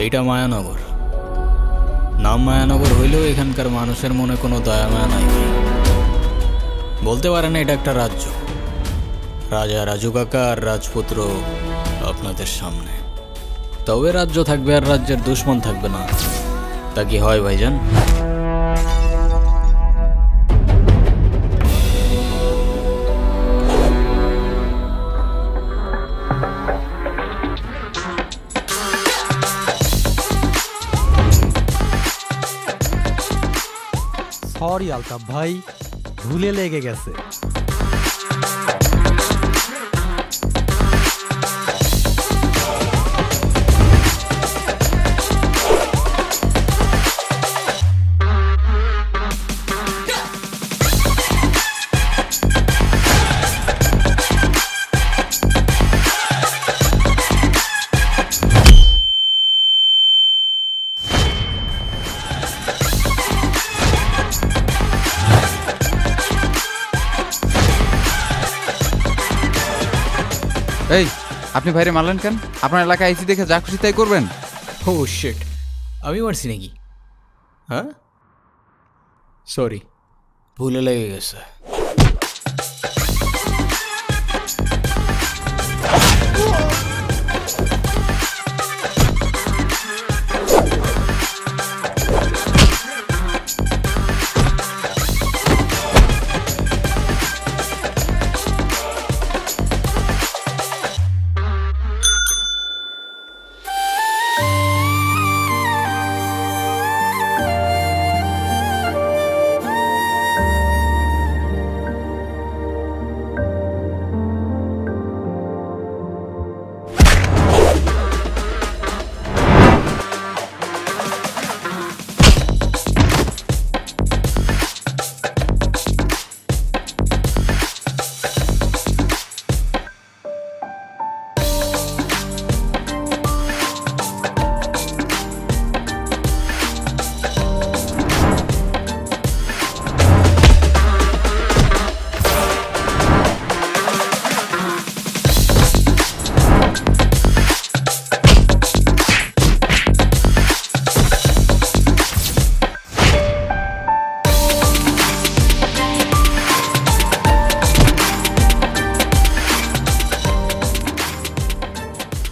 এইটা মায়ানগর। নাম মায়ানগর হইলেও এখানকার মানুষের মনে কোনো দয়া মায়া নাই। বলতে পারেন এটা একটা রাজ্য। রাজা রাজু কাকা আর রাজপুত্র আপনাদের সামনে। তবে রাজ্য থাকবে আর রাজ্যের দুশ্মন থাকবে না, তা কি হয় ভাইজান? সরি আলতাফ ভাই, ভুলে লেগে গেছে। এই, আপনি ভাইরে মারলেন কেন? আপনার এলাকায় আইসি দেখে যা খুশি তাই করবেন? ও শিট, আমি মারছি নাকি? হ্যাঁ, সরি, ভুলে লেগে গেছে।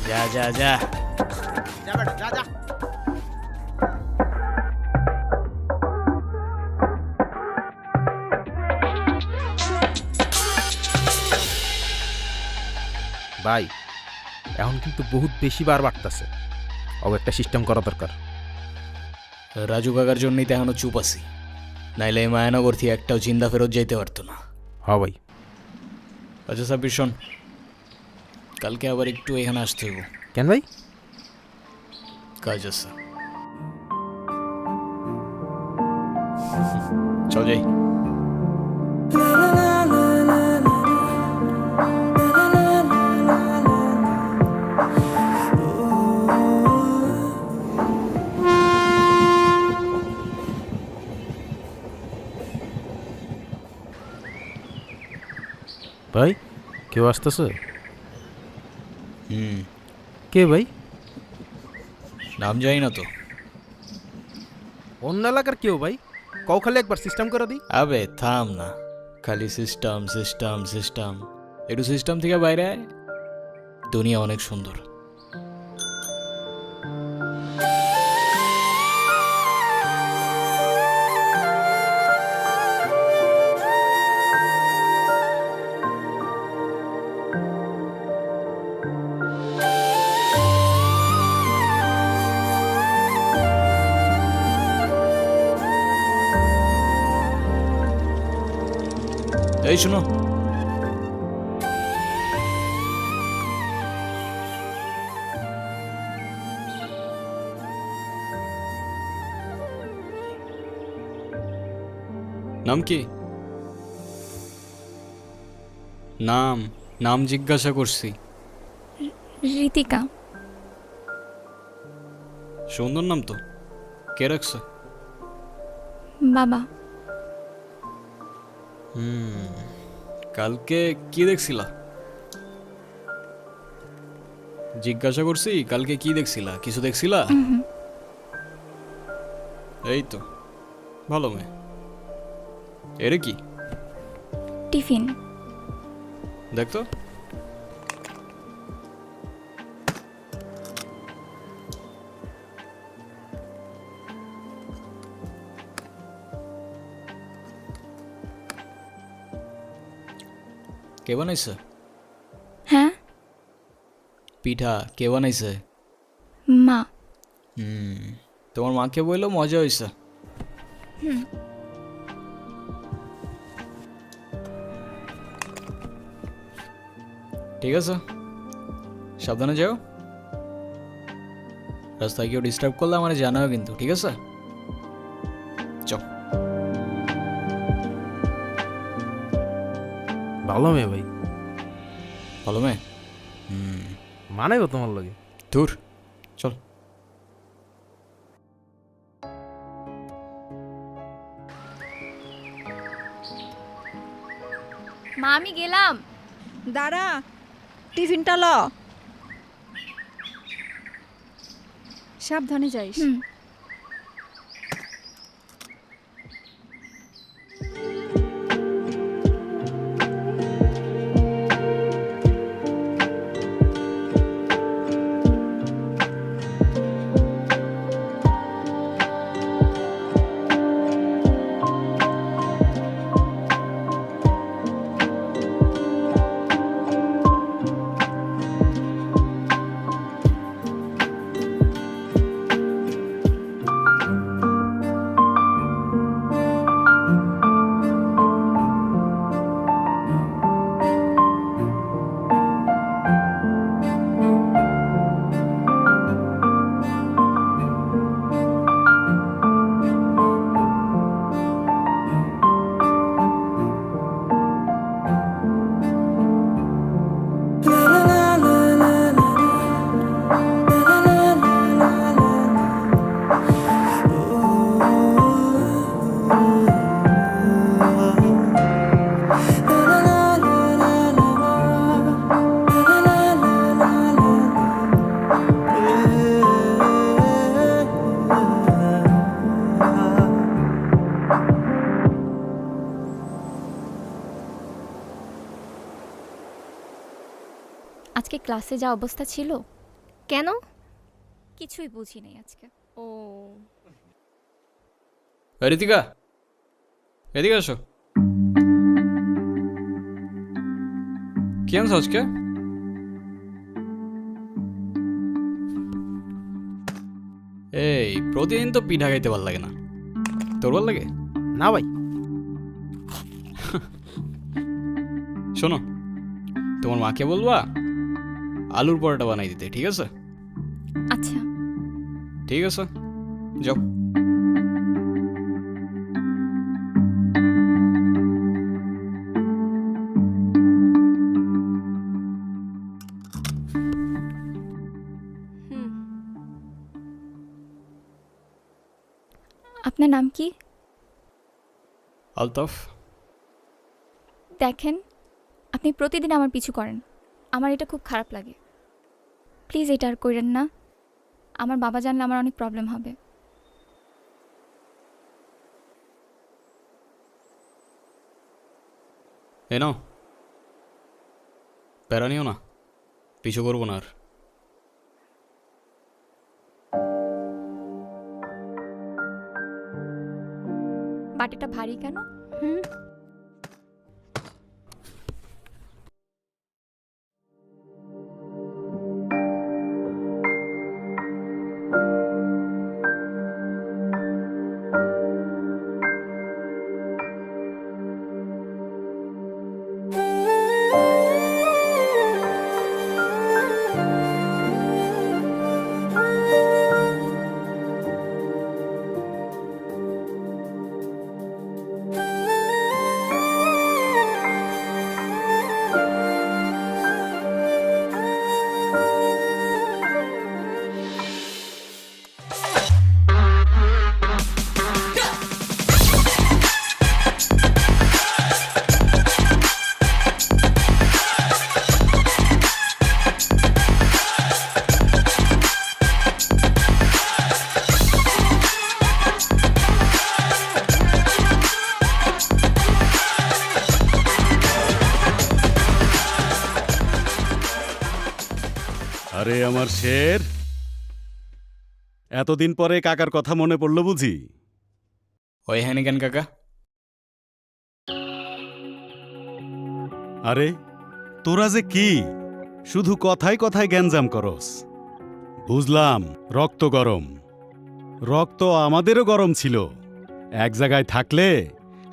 যা যা যা। ভাই, এখন কিন্তু বহুত বেশি বার বাড়তেছে। একটা সিস্টেম করা দরকার। রাজু কাকার জন্যই তো এখনো চুপ আছি, নাইলে এই মায়ানগর থেকে একটাও চিন্তা ফেরত যাইতে পারতো না। হ্যাঁ ভাই। আচ্ছা সাব্বির শোন, কালকে আবার একটু এখানে আসতে হইব, কেন ভাই? কাজ আছে। চল যাই। ভাই, কেউ আসতেছে? হুম, কে ভাই? নাম জানি না তো। অন্য এলাকার কেউ ভাই? কও খালি একবার সিস্টেম করে দিই। আবে থাম না, খালি সিস্টেম সিস্টেম সিস্টেম। একটু সিস্টেম থেকে বাইরে আয়, দুনিয়া অনেক সুন্দর। এই শোনো, নাম কি? নাম নাম জিজ্ঞাসা করছি। ঋতিকা। সুন্দর নাম তো, কে রাখছে? বাবা। কালকে কি দেখছিলা? জিজ্ঞাসা করছি কালকে কি দেখছিলা, কিছু দেখছিলা? এই তো ভালো মেয়ে। এরে কি টিফিন। দেখতো। কে বানাইছে হ্যাঁ, পিঠা? কে বানাইছে? মা। তোমার মাকে বললো মজা হয়েছে। ঠিক আছে, সাবধানে যাও। রাস্তায় কেউ ডিস্টার্ব করলে আমার জানাও কিন্তু, ঠিক আছে? চল। ভালো মেয়ে ভাই, ভালো মেয়ে। মানে তোমার লাগে। দূর, চল। মা আমি গেলাম। দাঁড়া, টিফিনটা ল। সাবধানে যাইস। আজকে ক্লাসে যা অবস্থা ছিল, কেন? কিছুই বুঝি নাই আজকে। ও, ঋতিকা, এদিকে আসো। কি আনছো আজকে? এই প্রতিদিন তো পিঠা খাইতে ভাল লাগে না, তোর ভাল লাগে? না ভাই, শোনো, তোমার মাকে বলবা আলুর পরোটা বানাই দিতে, ঠিক আছে? আচ্ছা, ঠিক আছে, যাও। হুম, আপনার নাম কি? আলতাফ। দেখেন, আপনি প্রতিদিন আমার পিছু করেন, আমার এটা খুব খারাপ লাগে। প্লিজ এটা আর করেন না, আমার বাবা জানলে আমার অনেক প্রবলেম হবে। এ নাও, প্যারা নিও না, পিছু করবো না আর। বাটিটা ভারী কেন? হুম। আরে আমার শের, এতদিন পরে কাকার কথা মনে পড়লো বুঝি? ওই হ্যানি কেন কাকা? আরে তোরা যে কি শুধু কথায় কথায় গ্যাঞ্জাম করস। বুঝলাম রক্ত গরম, রক্ত আমাদেরও গরম ছিল। এক জায়গায় থাকলে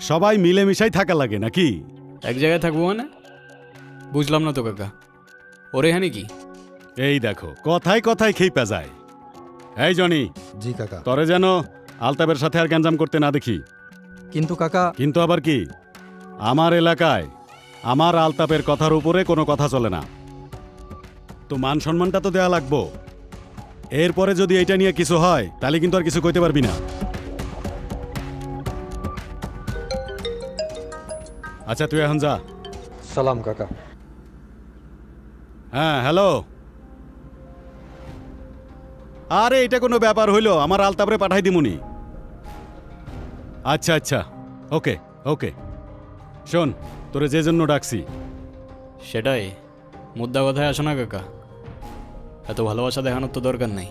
সবাই মিলেমিশাই থাকা লাগে নাকি? এক জায়গায় থাকবো মানে? বুঝলাম না তো কাকা, ওরে হ্যানি কি? এই দেখো কথায় কথায় খেইপা যায়। এই জনি, জি কাকা। তরে যেন আলতাবের সাথে আর গ্যাঞ্জাম করতে না দেখি। কিন্তু কাকা, কিন্তু আবার কি, আমার এলাকায় আমার আলতাপের কথার উপরে কোনো কথা চলে না। তো মান সম্মানটা তো দেয়া লাগবো। এরপরে যদি এটা নিয়ে কিছু হয় তাহলে কিন্তু আর কিছু কইতে পারবি না। আচ্ছা তুই এখন যা। সালাম কাকা। হ্যাঁ হ্যালো। আরে এটা কোনো ব্যাপার হইলো, আমার আলতাপরে পাঠাই দিমুনি। আচ্ছা আচ্ছা, ওকে ওকে। শোন, তোরে যে জন্য ডাকছি, সেটাই, মুদ্রা কথায় আসো না কাকা। এত ভালোবাসা দেখানোর তো দরকার নেই।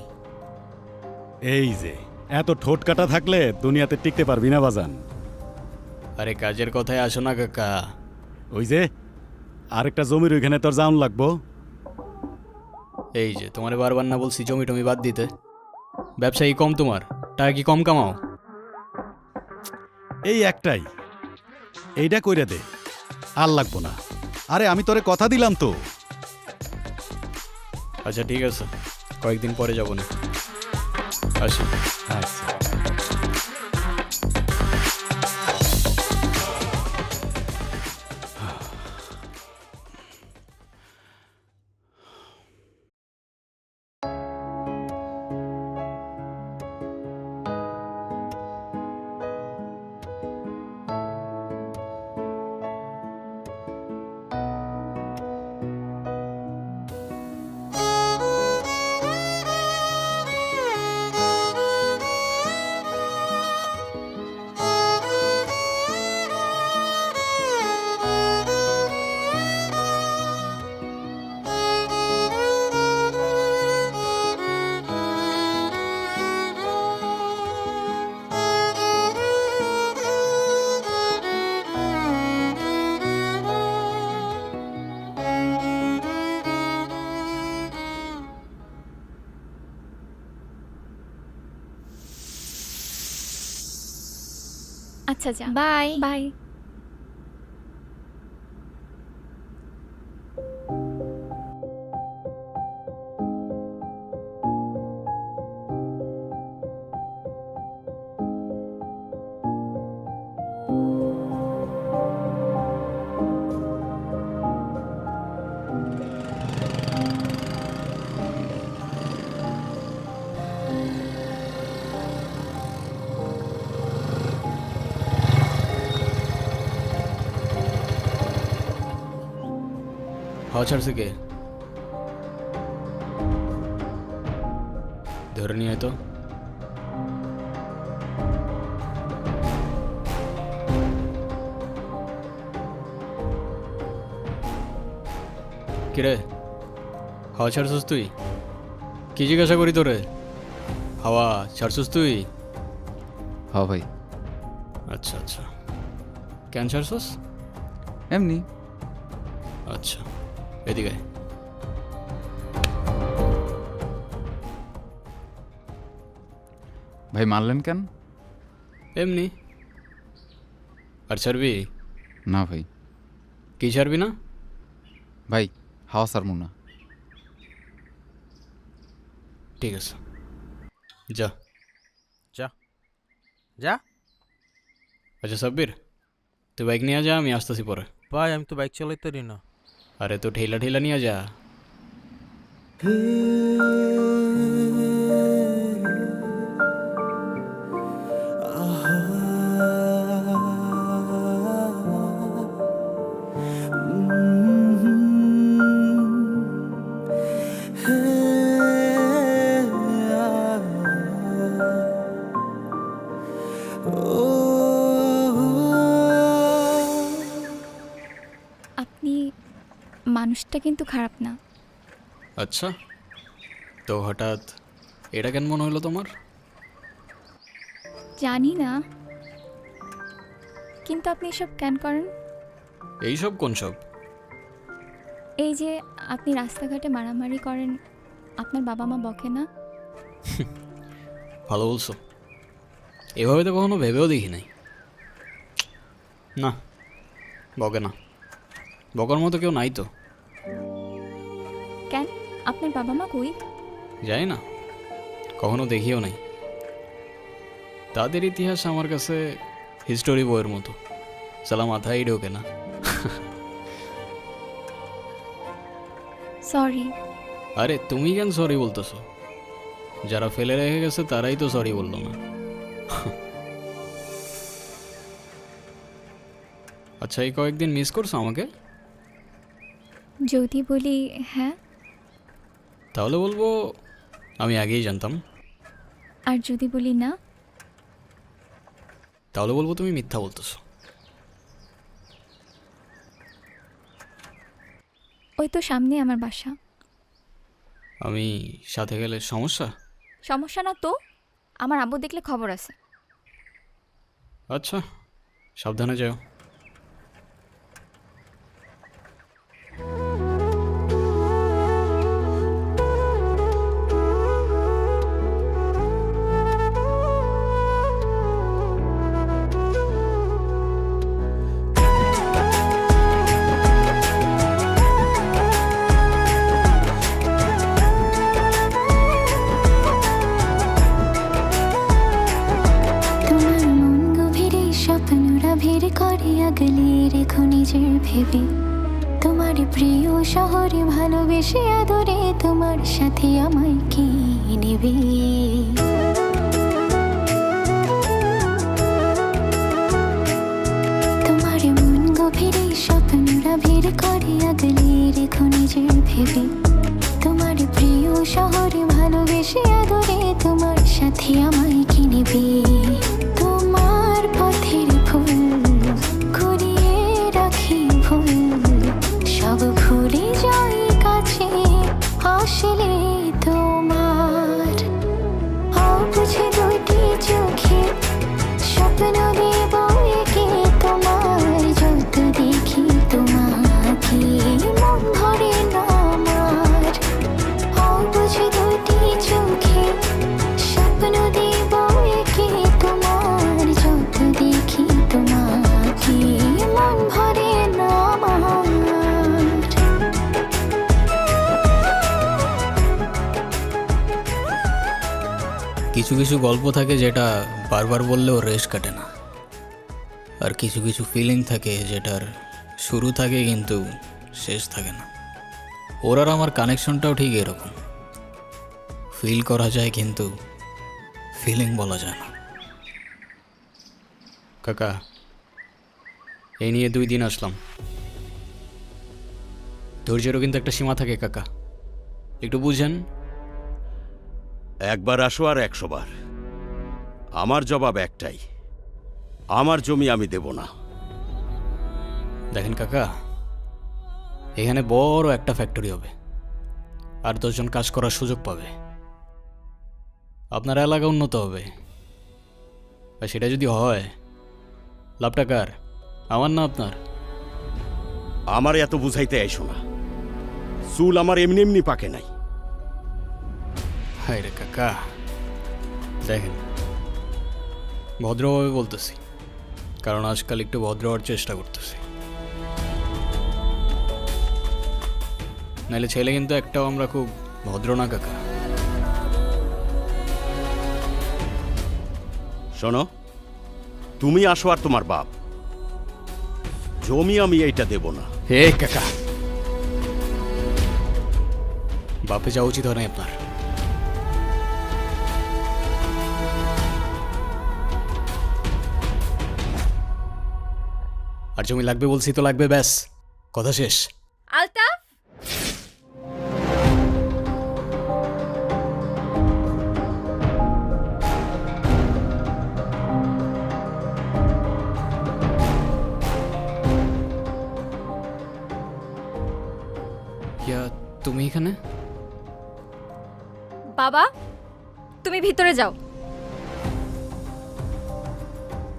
এই যে এত ঠোঁট কাটা থাকলে দুনিয়াতে টিকতে পারবি না বাজান। আরে কাজের কথায় আসো না কাকা। ওই যে আরেকটা জমির ওইখানে তোর জাউন লাগবো। এই যে তোমারে বারবার না বলছি জমি টমি বাদ দিতে? ব্যবসায়ী কম তোমার, টাকা কি কম কামাও? এই একটাই, এইটা কইরা দে, আর লাগবো না। আরে আমি তোরে কথা দিলাম তো। আচ্ছা ঠিক আছে, কয়েকদিন পরে যাবো না। আসি। আচ্ছা আচ্ছা যা, বাই বাই। হাওয়া ছাড়ছে কে? ধরে নিয়ে আয় তো। কিরে, হাওয়া ছাড়ছিস তুই? কি জিজ্ঞাসা করি তোরে? হাওয়া ছাড়ছিস তুই? হ্যাঁ ভাই, আচ্ছা আচ্ছা, কেন ছাড়ছিস? এমনি। আচ্ছা, এদিকে আয়। ভাই মারলেন কেন? এমনি। আর ছাড়বি? না ভাই। কি ছাড়বি না? ভাই হাওয়া সারমু না। ঠিক আছে, যা যা যা। আচ্ছা সাব্বির, তুই বাইক নিয়ে যা, আমি আসতেছি পরে। ভাই আমি তো বাইক চালাইতে পারি না। আরে তো ঠেলা ঠেলা নিয়ে যা। আপনি মানুষটা কিন্তু খারাপ না। আচ্ছা, তো হঠাৎ এটা কেন মনে হলো তোমার? জানি না, কিন্তু আপনি এসব কেন করেন? এইসব কোন সব? এই যে আপনি রাস্তাঘাটে মারামারি করেন, আপনার বাবা মা বকে না? ভালো বলছো, এভাবে তো কখনো ভেবেও দেখি নাই। না, বকে না, বকার মতো কেউ নাই তো। কেন, আপনার বাবা মা কই? জানি না, কখনো দেখিও নাই। তাদের ইতিহাস আমার কাছে হিস্টোরি বইয়ের মতো, সালা মাথায় ঢোকে না। সরি। আরে তুমি কেন সরি বলতেছো? যারা ফেলে রেখে গেছে তারাই তো সরি বললো না। আচ্ছা, এই কয়েকদিন মিস করছো আমাকে? যদি বলি হ্যাঁ, তাহলে বলবো আমি আগেই জানতাম। আর যদি বলি না, তাহলে বলবো তুমি মিথ্যা বলতেছো। ওই তো সামনে আমার বাসা। আমি সাথে গেলে সমস্যা? সমস্যা না তো, আমার আব্বু দেখলে খবর আছে। আচ্ছা, সাবধানে যাও। তোমার মন গভীরে স্বপ্নরা ভিড় করে আগলে রেখো নিজের ভেবে, তোমার প্রিয় শহরে ভালোবেসে আদরে তোমার সাথে আমায় কি নেবে? তোমার মন গভীরে স্বপ্নরা ভিড় করে আগলে রেখো নিজের ভেবে, তোমার প্রিয় শহরে ভালোবেসে আদরে তোমার সাথে আমায় কি নেবে? তোমার পথের ফুল কুড়িয়ে রাখি ভুল, সব ভুলে যাই কাছে আসলে তোমার। অবুঝে দুটি চোখে স্বপ্ন দেব একে তোমার, যত দেখি তোমাকে মন ভরে না আমার। অবুঝে দুটি চোখে স্বপ্ন দেব একে তোমার, যত দেখি তোমাকে মন ভরে না আমার। কিছু কিছু গল্প থাকে যেটা বারবার বললেও রেশ কাটে না, আর কিছু কিছু ফিলিং থাকে যেটার শুরু থাকে কিন্তু শেষ থাকে না। ওর আর আমার কানেকশনটাও ঠিক এরকম, ফিল করা যায় কিন্তু ফিলিং বলা যায় না। কাকা, এই নিয়ে 2 দিন আসলাম, ধৈর্যেরও কিন্তু একটা সীমা থাকে কাকা, একটু বুঝেন। একবার আসো আর 100 বার। আমার জবাব একটাই, আমার জমি আমি দেব না। দেখেন কাকা, এখানে বড় একটা ফ্যাক্টরি হবে, আর 10 জন কাজ করার সুযোগ পাবে, আপনার এলাকা উন্নত হবে। আর সেটা যদি হয়, লাভটা কার? আমার না আপনার? আমার এত বুঝাইতে আইসো না, চুল আমার এমনি এমনি পাকে নাই। হায় রে কাকা, দেখেন ভদ্রভাবে বলতেছি, কারণ আজকাল একটু ভদ্র হওয়ার চেষ্টা করতেছি, নাহলে ছেলে কিন্তু একটাও আমরা খুব ভদ্র না কাকা। শোনো, তুমি আসো আর তোমার বাপ, জমি আমি এইটা দেব না। হে কাকা, বাপে যাওয়া উচিত হয় না আপনার। আর জমি লাগবে বলছি তো লাগবে, ব্যাস, কথা শেষ। আলতাফ, ইয়া, তুমি এখানে? বাবা, তুমি ভিতরে যাও।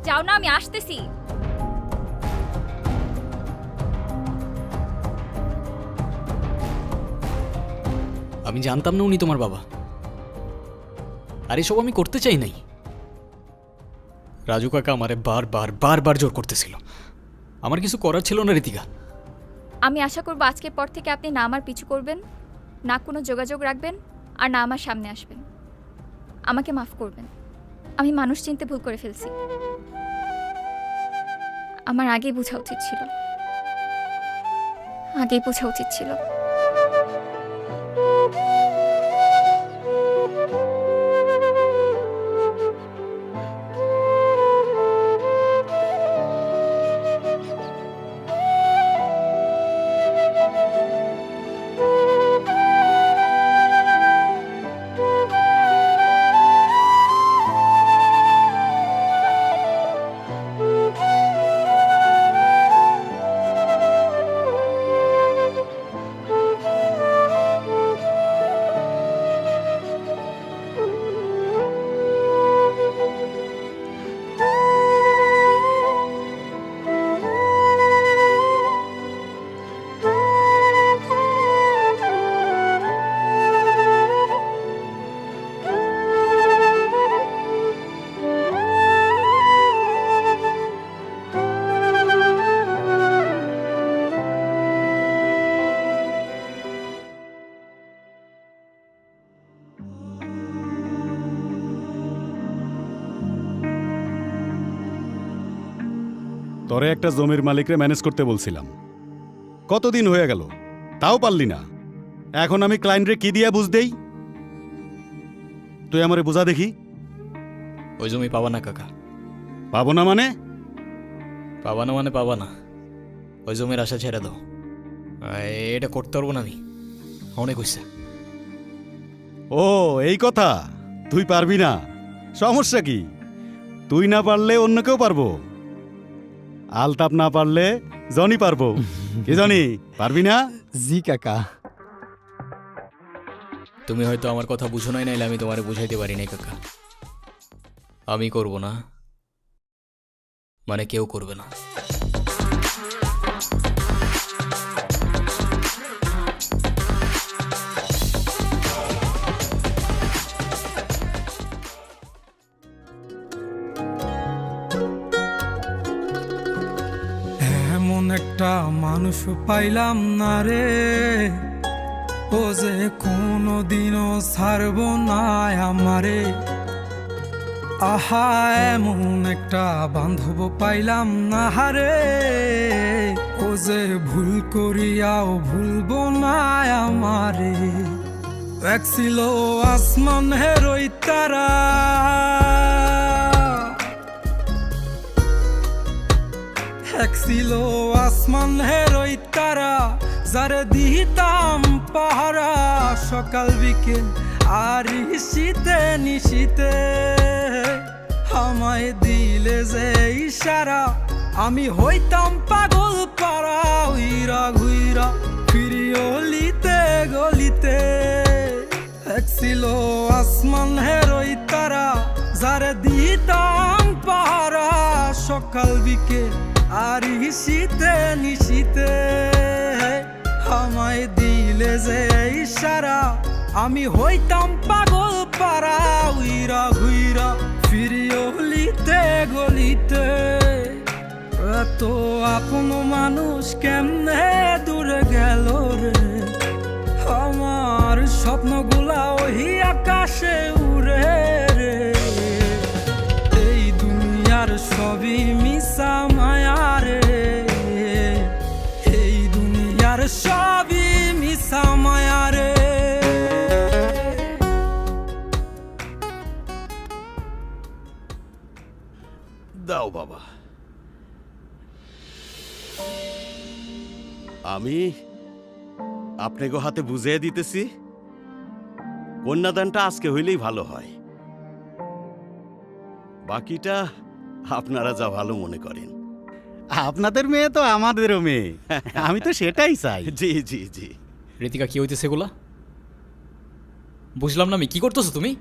যাও না, আমি আসতেছি। আমি জানতাম না উনি তোমার বাবা, আর এসব আমি করতে চাই নাই। রাজু কাকা আমারে বারবার জোর করতেছিল। আমার কিছু করার ছিল না ঋতিকা। আমি আশা করব আজকের পর থেকে আপনি না আমার পিছু করবেন, না কোনো যোগাযোগ রাখবেন, আর না আমার সামনে আসবেন। আমাকে মাফ করবেন, আমি মানুষ চিনতে ভুল করে ফেলছি। আমার আগেই বোঝা উচিত ছিল। তরে একটা জমির মালিকরে ম্যানেজ করতে বলছিলাম, কতদিন হয়ে গেল, তাও পারলি না। এখন আমি ক্লায়েন্টরে কি দিয়া বুঝ দেই? তুই আমারে বুঝা দেখি। ওই জমি পাবা না কাকা। পাবো না মানে? পাবা না। ওই জমির আশা ছেড়ে দাও। এটা করতে পারবো না আমি, অনেক হয়েছে। ও এই কথা, তুই পারবি না? সমস্যা কি? তুই না পারলে অন্য কেউ পারবো। আলতাপ না পারলে জনি পারবো। কি জনি, পারবি না? জি কাকা। তুমি হয়তো আমার কথা বুঝো নাই, নাইলে আমি তোমারে বুঝাইতে পারি নাই কাকা। আমি করব না মানে কেউ করবে না। এমন একটা মানুষ পাইলাম না রে, ও যে কোনোদিনও ছাড়ব না আমারে। আহা, এমন একটা বান্ধব পাইলাম না রে, ও যে ভুল করিয়াও ভুলব না আমারে। এক ছিল আসমানের ওই তারা, এক ছিল আসমানের ওই তারা, যারে দিতাম পাহারা সকাল বিকেল আর শীতে নিশীতে। আমায় দিলে যে ইশারা, আমি হইতাম পাগল পারা, উইরা ঘুইরা ফিরি অলিতে গলিতে। এক ছিল আসমানের ওই তারা, যারে দিতাম পাহারা সকাল বিকেল আর শীতে নিশীতে। আমায় দিলে যে ইশারা, আমি হইতাম পাগল পারা, উইরা ঘুইরা ফিরি অলিতে গলিতে। এত আপন মানুষ কেমনে দূরে গেল রে, আমার স্বপ্নগুলা ওই আকাশে উড়ে রে। এই দুনিয়ার সবই মিশা মায়া রে, এই দুনিয়ার সবই মিশা মায়া রে। দাও বাবা, আমি আপনাকে হাতে বুঝিয়ে দিতেছি। কন্যাদানটা আজকে হইলেই ভালো হয়, বাকিটা আপনারা যা ভালো মনে করেন। আপনাদের মেয়ে তো আমাদেরও মেয়ে, আমি তো সেটাই চাই। জি জি জি। ঋতিকা, কি হইতেছে এগুলা? বুঝলাম না আমি, কি করতেছো তুমি?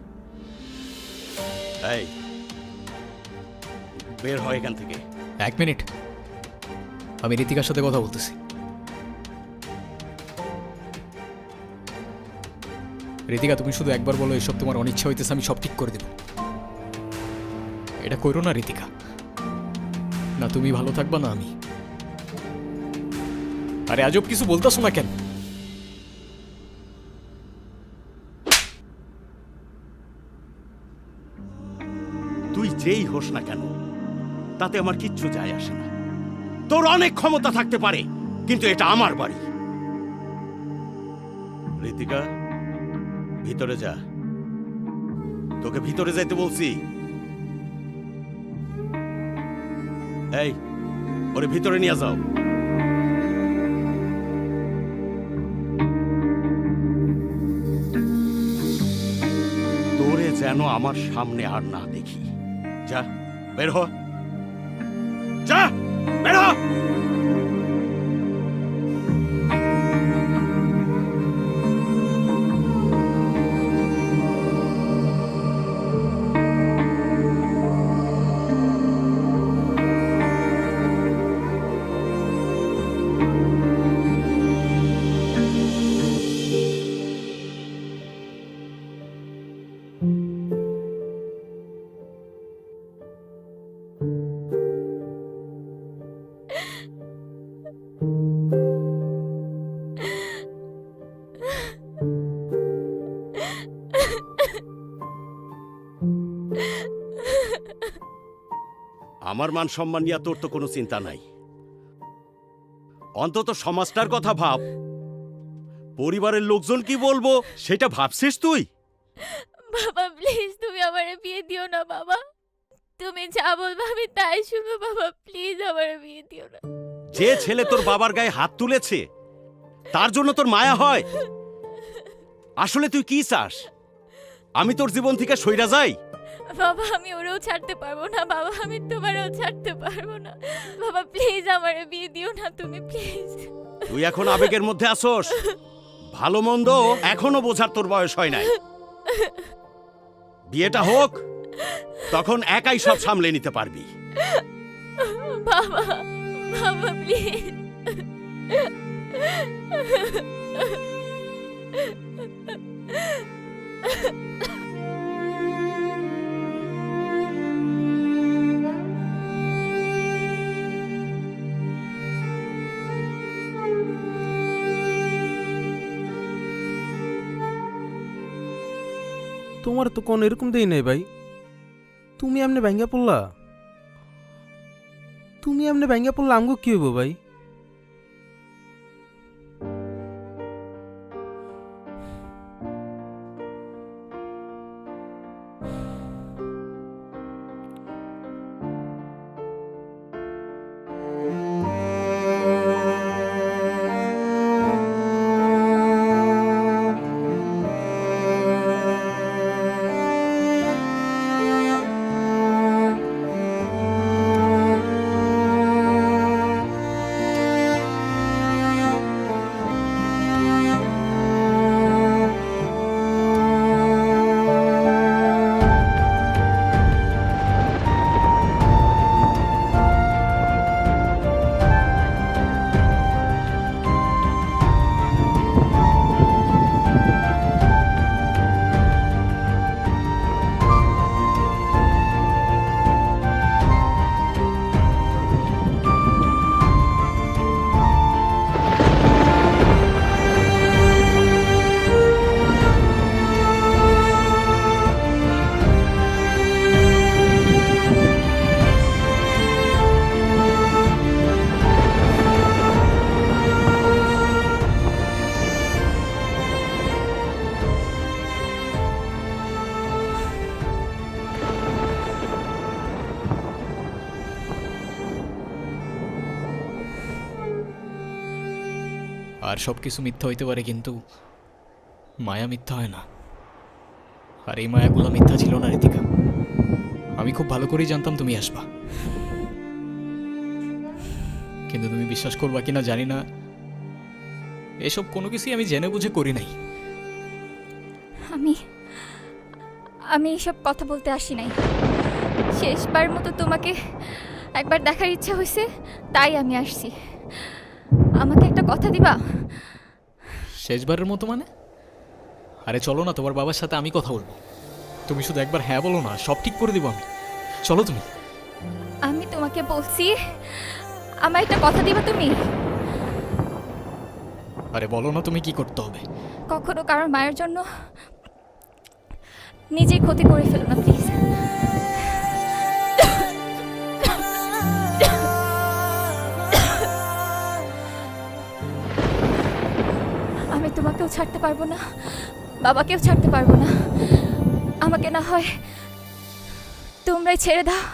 এই বের হয় এখান থেকে। 1 মিনিট, আমি ঋতিকার সাথে কথা বলতেছি। ঋতিকা, তুমি শুধু একবার বলো এসব তোমার অনিচ্ছা হইতেছে, আমি সব ঠিক করে দেব। এটা করো না ঋতিকা, না তুমি ভালো থাকবা না আমি। আরে আজব কিছু বলতেছো না কেন? তুই যেই হোস না কেন তাতে আমার কিচ্ছু যায় আসে না। তোর অনেক ক্ষমতা থাকতে পারে, কিন্তু এটা আমার বাড়ি। ঋতিকা, ভিতরে যা। তোকে ভিতরে যাইতে বলছি। এই, ওরে ভিতরে নিয়ে যাও। তোরে যেন আমার সামনে আর না দেখি। যা, বের হ। যা, বের হ। আমার মান সম্মান নিয়ে তোর তো কোনো চিন্তা নাই। অন্তত সমাজটার কথা ভাব। পরিবারের লোকজন কি বলবো সেটা ভাবছিস তুই? বাবা প্লিজ তুমি আমারে বিয়ে দিও না বাবা। তুমি যা বলবে আমি তাই শুনবো বাবা, প্লিজ আমারে বিয়ে দিও না। যে ছেলে তোর বাবার গায়ে হাত তুলেছে তার জন্য তোর মায়া হয়? আসলে তুই কি চাস? আমি তোর জীবন থেকে সইরা যাই? বাবা আমি ওরেও ছাড়তে পারবো না বাবা, আমি তোমারও ছাড়তে পারবো না বাবা, প্লিজ আমারে বিয়ে দিও না তুমি, প্লিজ। তুই এখন আবেগের মধ্যে আসোস। ভালো মন্দ এখনো বোঝার তোর বয়স হয় নাই। বিয়েটা হোক, তখন একাই সব সামলে নিতে পারবি। বাবা বাবা প্লিজ। তোমার তো কোন এরকম দেই নাই ভাই। তুমি এমনি ভাঙ্গা পড়লা, আমগো কি হইব ভাই? আর সব কিছু মিথ্যা হইতে পারে, কিন্তু মায়া মিথ্যা হয় না। আর এই মায়াগুলো মিথ্যা ছিল না ঋতিকা। আমি খুব ভালো করেই জানতাম তুমি আসবা, কিন্তু তুমি বিশ্বাস করবা কিনা জানি না, এসব কোনো কিছুই আমি জেনে বুঝে করি নাই। আমি এসব কথা বলতে আসি নাই। শেষবার মতো তোমাকে একবার দেখার ইচ্ছা হয়েছে, তাই আমি আসছি। আমাকে একটা কথা দিবা? শেষবারের মতো মানে? আরে চলো না, তোমার বাবার সাথে আমি কথা বলবো। তুমি শুধু একবার হ্যাঁ বলো না, সব ঠিক করে দিব আমি। চলো তুমি। আমি তোমাকে বলছি, আমার একটা কথা দিবা তুমি? আরে বলো না তুমি কি করতে হবে। কখনো কারোর মায়ের জন্য নিজেই ক্ষতি করে ফেলো না প্লিজ। আমি তোমাকেও ছাড়তে পারবো না, বাবাকেও ছাড়তে পারবো না। আমাকে না হয় তোমরাই ছেড়ে দাও।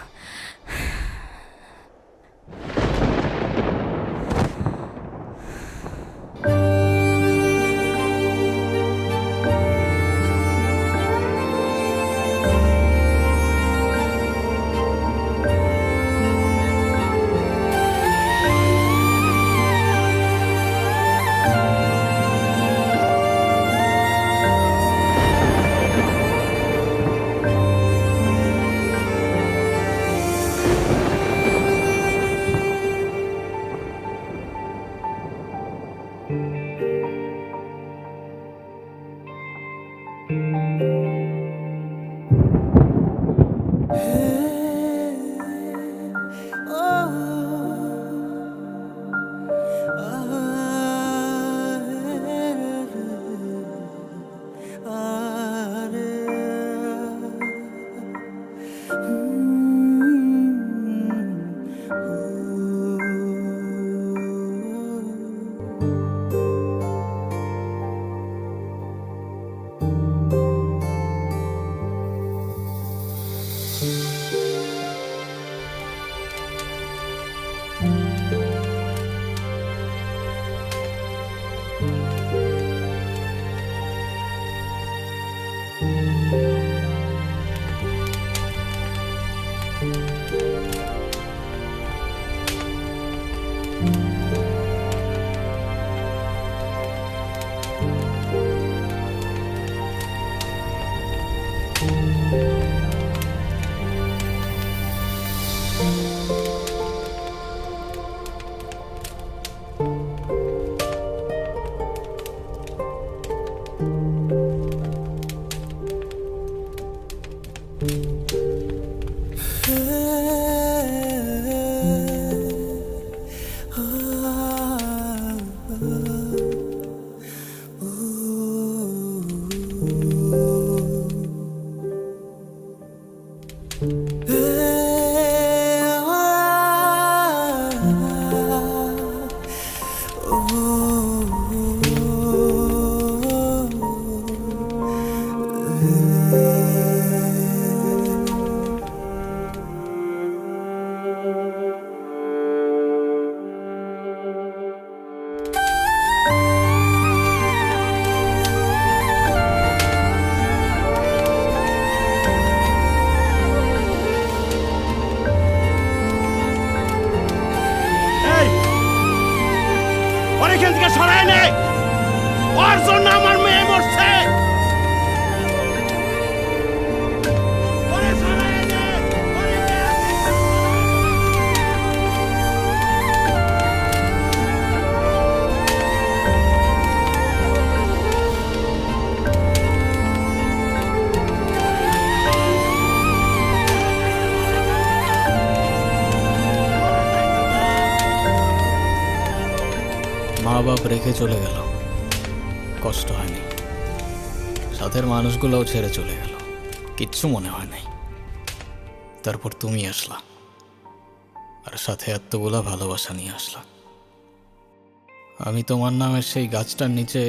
এখান থেকে সরায় নেয়, ওর জন্য আমার মেয়ে মরছে। মা বাপ রেখে চলে গেল, কষ্ট হয়নি। সাথের মানুষগুলোও ছেড়ে চলে গেল, কিচ্ছু মনে হয় নাই। তারপর তুমি আসলা, আর সাথে এতগুলা ভালোবাসা নিয়ে আসলা। আমি তোমার নামের সেই গাছটার নিচে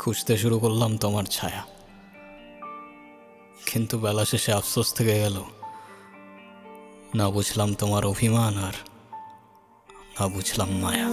খুঁজতে শুরু করলাম তোমার ছায়া, কিন্তু বেলা শেষে আফসোস থেকে গেল। না বুঝলাম তোমার অভিমান, আর না বুঝলাম মায়া।